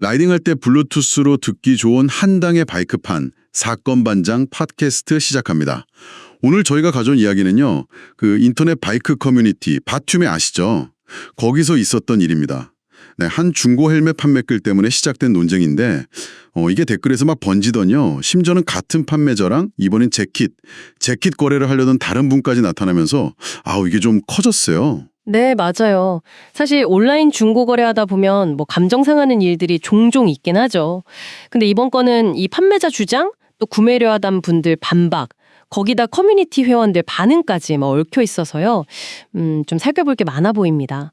라이딩할 때 블루투스로 듣기 좋은 한당의 바이크판 사건 반장 팟캐스트 시작합니다. 오늘 저희가 가져온 이야기는요. 그 인터넷 바이크 커뮤니티 바튠에 아시죠? 거기서 있었던 일입니다. 네, 한 중고 헬멧 판매글 때문에 시작된 논쟁인데 이게 댓글에서 막 번지더니요. 심지어는 같은 판매자랑 이번엔 재킷 거래를 하려던 다른 분까지 나타나면서 이게 좀 커졌어요. 네, 맞아요. 사실 온라인 중고 거래하다 보면 감정 상하는 일들이 종종 있긴 하죠. 근데 이번 건은 이 판매자 주장, 또 구매려 하던 분들 반박, 거기다 커뮤니티 회원들 반응까지 얽혀 있어서요. 좀 살펴볼 게 많아 보입니다.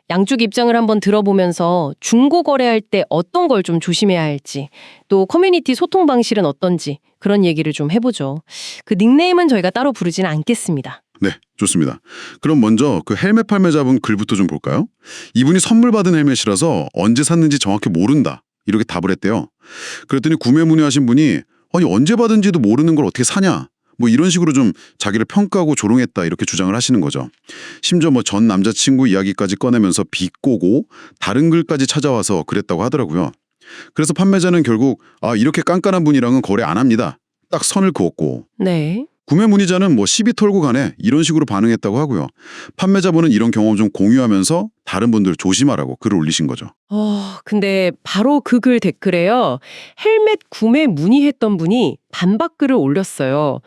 양쪽 입장을 한번 들어보면서 중고 거래할 때 어떤 걸 좀 조심해야 할지, 또 커뮤니티 소통 방식은 어떤지 그런 얘기를 좀 해보죠. 그 닉네임은 저희가 따로 부르지는 않겠습니다. 네, 좋습니다. 그럼 먼저 그 헬멧 판매자분 글부터 좀 볼까요? 이분이 선물 받은 헬멧이라서 언제 샀는지 정확히 모른다. 이렇게 답을 했대요. 그랬더니 구매 문의하신 분이 아니 언제 받은지도 모르는 걸 어떻게 사냐? 이런 식으로 좀 자기를 평가하고 조롱했다 이렇게 주장을 하시는 거죠. 심지어 전 남자친구 이야기까지 꺼내면서 비꼬고 다른 글까지 찾아와서 그랬다고 하더라고요. 그래서 판매자는 결국 이렇게 깐깐한 분이랑은 거래 안 합니다. 딱 선을 그었고. 네. 구매 문의자는 시비 털고 가네 이런 식으로 반응했다고 하고요. 판매자분은 이런 경험 좀 공유하면서 다른 분들 조심하라고 글을 올리신 거죠. 근데 바로 그 글 댓글에요. 헬멧 구매 문의했던 분이 반박글을 올렸어요.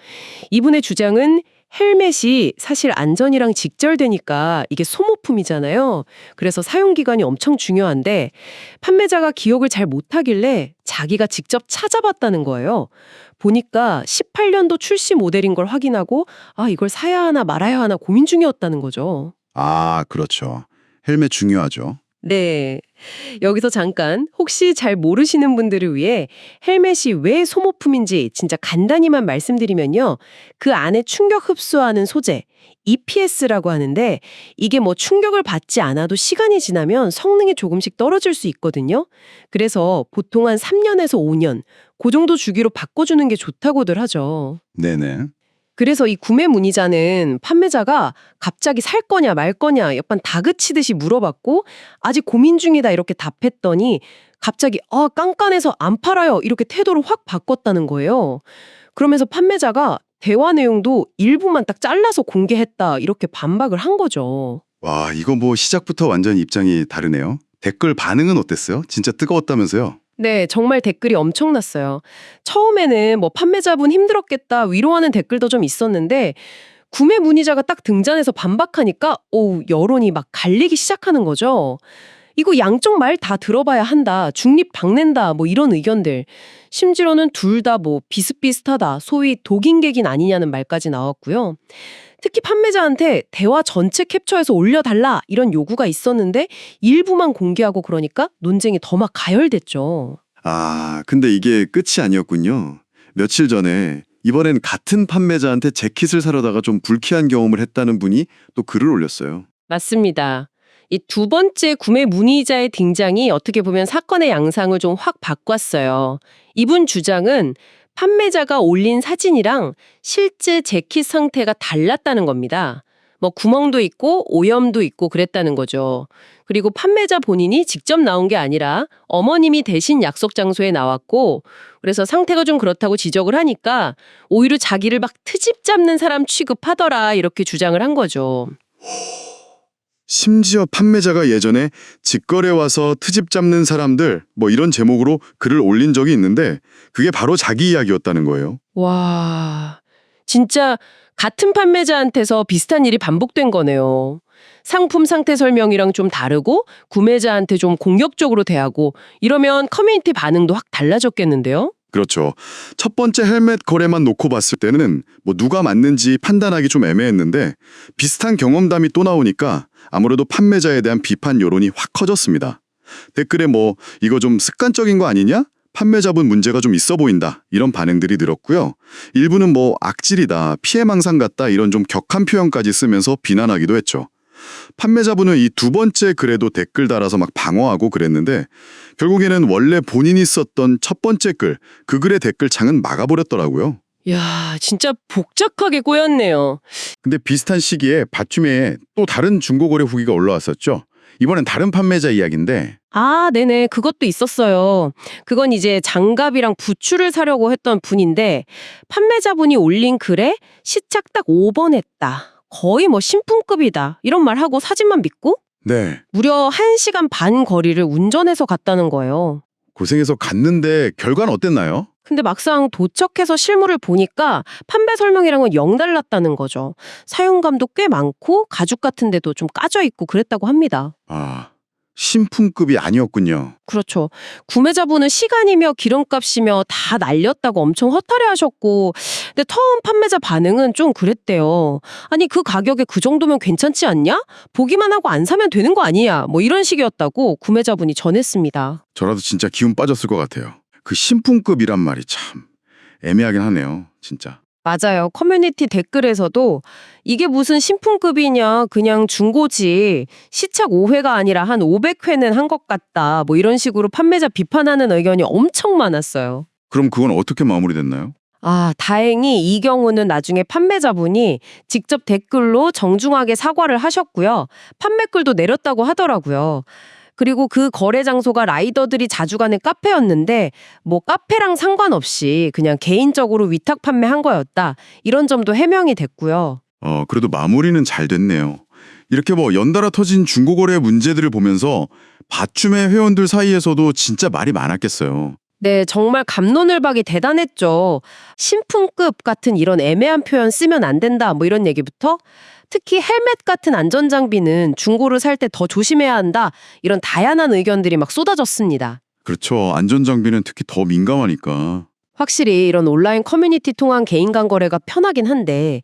이분의 주장은 헬멧이 사실 안전이랑 직결되니까 이게 소모품이잖아요. 그래서 사용기간이 엄청 중요한데 판매자가 기억을 잘 못하길래 자기가 직접 찾아봤다는 거예요. 보니까 18년도 출시 모델인 걸 확인하고 이걸 사야 하나 말아야 하나 고민 중이었다는 거죠. 그렇죠. 헬멧 중요하죠. 네. 여기서 잠깐 혹시 잘 모르시는 분들을 위해 헬멧이 왜 소모품인지 진짜 간단히만 말씀드리면요. 그 안에 충격 흡수하는 소재, EPS라고 하는데 이게 충격을 받지 않아도 시간이 지나면 성능이 조금씩 떨어질 수 있거든요. 그래서 보통 한 3년에서 5년, 그 정도 주기로 바꿔주는 게 좋다고들 하죠. 네네. 그래서 이 구매 문의자는 판매자가 갑자기 살 거냐 말 거냐 약간 다그치듯이 물어봤고 아직 고민 중이다 이렇게 답했더니 갑자기 깐깐해서 안 팔아요 이렇게 태도를 확 바꿨다는 거예요. 그러면서 판매자가 대화 내용도 일부만 딱 잘라서 공개했다 이렇게 반박을 한 거죠. 와, 이거 시작부터 완전 입장이 다르네요. 댓글 반응은 어땠어요? 진짜 뜨거웠다면서요? 네, 정말 댓글이 엄청났어요. 처음에는 판매자분 힘들었겠다 위로하는 댓글도 좀 있었는데 구매 문의자가 딱 등장해서 반박하니까 여론이 막 갈리기 시작하는 거죠. 이거 양쪽 말 다 들어봐야 한다. 중립 박낸다. 이런 의견들. 심지어는 둘 다 비슷비슷하다. 소위 독인객인 아니냐는 말까지 나왔고요. 특히 판매자한테 대화 전체 캡처해서 올려달라 이런 요구가 있었는데 일부만 공개하고 그러니까 논쟁이 더 막 가열됐죠. 근데 이게 끝이 아니었군요. 며칠 전에 이번엔 같은 판매자한테 재킷을 사려다가 좀 불쾌한 경험을 했다는 분이 또 글을 올렸어요. 맞습니다. 이 두 번째 구매 문의자의 등장이 어떻게 보면 사건의 양상을 좀 확 바꿨어요. 이분 주장은 판매자가 올린 사진이랑 실제 재킷 상태가 달랐다는 겁니다. 구멍도 있고 오염도 있고 그랬다는 거죠. 그리고 판매자 본인이 직접 나온 게 아니라 어머님이 대신 약속 장소에 나왔고 그래서 상태가 좀 그렇다고 지적을 하니까 오히려 자기를 막 트집 잡는 사람 취급하더라 이렇게 주장을 한 거죠. 심지어 판매자가 예전에 직거래 와서 트집 잡는 사람들 이런 제목으로 글을 올린 적이 있는데 그게 바로 자기 이야기였다는 거예요. 와, 진짜 같은 판매자한테서 비슷한 일이 반복된 거네요. 상품 상태 설명이랑 좀 다르고 구매자한테 좀 공격적으로 대하고 이러면 커뮤니티 반응도 확 달라졌겠는데요? 그렇죠. 첫 번째 헬멧 거래만 놓고 봤을 때는 누가 맞는지 판단하기 좀 애매했는데 비슷한 경험담이 또 나오니까 아무래도 판매자에 대한 비판 여론이 확 커졌습니다. 댓글에 이거 좀 습관적인 거 아니냐? 판매자분 문제가 좀 있어 보인다. 이런 반응들이 늘었고요. 일부는 악질이다, 피해망상 같다 이런 좀 격한 표현까지 쓰면서 비난하기도 했죠. 판매자분은 이 두 번째 글에도 댓글 달아서 막 방어하고 그랬는데 결국에는 원래 본인이 썼던 첫 번째 글, 그 글의 댓글창은 막아버렸더라고요. 이야, 진짜 복잡하게 꼬였네요. 근데 비슷한 시기에 바튠에 또 다른 중고거래 후기가 올라왔었죠. 이번엔 다른 판매자 이야기인데 아, 네네. 그것도 있었어요. 그건 이제 장갑이랑 부추를 사려고 했던 분인데 판매자분이 올린 글에 시착 딱 5번 했다. 거의 뭐 신품급이다. 이런 말 하고 사진만 믿고 네. 무려 1시간 반 거리를 운전해서 갔다는 거예요. 고생해서 갔는데 결과는 어땠나요? 근데 막상 도착해서 실물을 보니까 판매 설명이랑은 영 달랐다는 거죠. 사용감도 꽤 많고 가죽 같은 데도 좀 까져 있고 그랬다고 합니다. 아, 신품급이 아니었군요. 그렇죠. 구매자분은 시간이며 기름값이며 다 날렸다고 엄청 허탈해 하셨고, 근데 처음 판매자 반응은 좀 그랬대요. 아니, 그 가격에 그 정도면 괜찮지 않냐? 보기만 하고 안 사면 되는 거 아니야? 뭐 이런 식이었다고 구매자분이 전했습니다. 저라도 진짜 기운 빠졌을 것 같아요. 그 신품급이란 말이 참 애매하긴 하네요. 진짜. 맞아요. 커뮤니티 댓글에서도 이게 무슨 신품급이냐, 그냥 중고지, 시착 5회가 아니라 한 500회는 한 것 같다. 뭐 이런 식으로 판매자 비판하는 의견이 엄청 많았어요. 그럼 그건 어떻게 마무리됐나요? 아, 다행히 이 경우는 나중에 판매자분이 직접 댓글로 정중하게 사과를 하셨고요. 판매글도 내렸다고 하더라고요. 그리고 그 거래 장소가 라이더들이 자주 가는 카페였는데 뭐 카페랑 상관없이 그냥 개인적으로 위탁 판매한 거였다. 이런 점도 해명이 됐고요. 그래도 마무리는 잘 됐네요. 이렇게 뭐 연달아 터진 중고거래 문제들을 보면서 맞춤의 회원들 사이에서도 진짜 말이 많았겠어요. 네, 정말 갑론을박이 대단했죠. 신품급 같은 이런 애매한 표현 쓰면 안 된다. 뭐 이런 얘기부터 특히 헬멧 같은 안전장비는 중고를 살 때 더 조심해야 한다. 이런 다양한 의견들이 막 쏟아졌습니다. 그렇죠. 안전장비는 특히 더 민감하니까. 확실히 이런 온라인 커뮤니티 통한 개인 간 거래가 편하긴 한데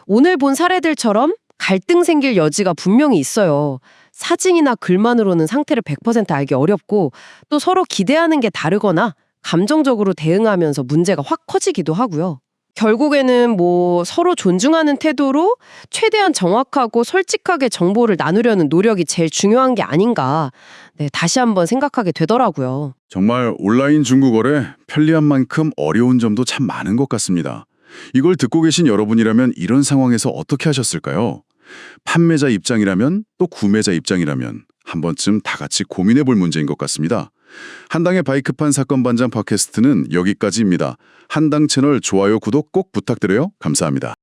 오늘 본 사례들처럼 갈등 생길 여지가 분명히 있어요. 사진이나 글만으로는 상태를 100% 알기 어렵고 또 서로 기대하는 게 다르거나 감정적으로 대응하면서 문제가 확 커지기도 하고요. 결국에는 뭐 서로 존중하는 태도로 최대한 정확하고 솔직하게 정보를 나누려는 노력이 제일 중요한 게 아닌가. 네, 다시 한번 생각하게 되더라고요. 정말 온라인 중고거래 편리한 만큼 어려운 점도 참 많은 것 같습니다. 이걸 듣고 계신 여러분이라면 이런 상황에서 어떻게 하셨을까요? 판매자 입장이라면 또 구매자 입장이라면 한 번쯤 다 같이 고민해 볼 문제인 것 같습니다. 한당의 바이크판 사건 반장 팟캐스트는 여기까지입니다. 한당 채널 좋아요, 구독 꼭 부탁드려요. 감사합니다.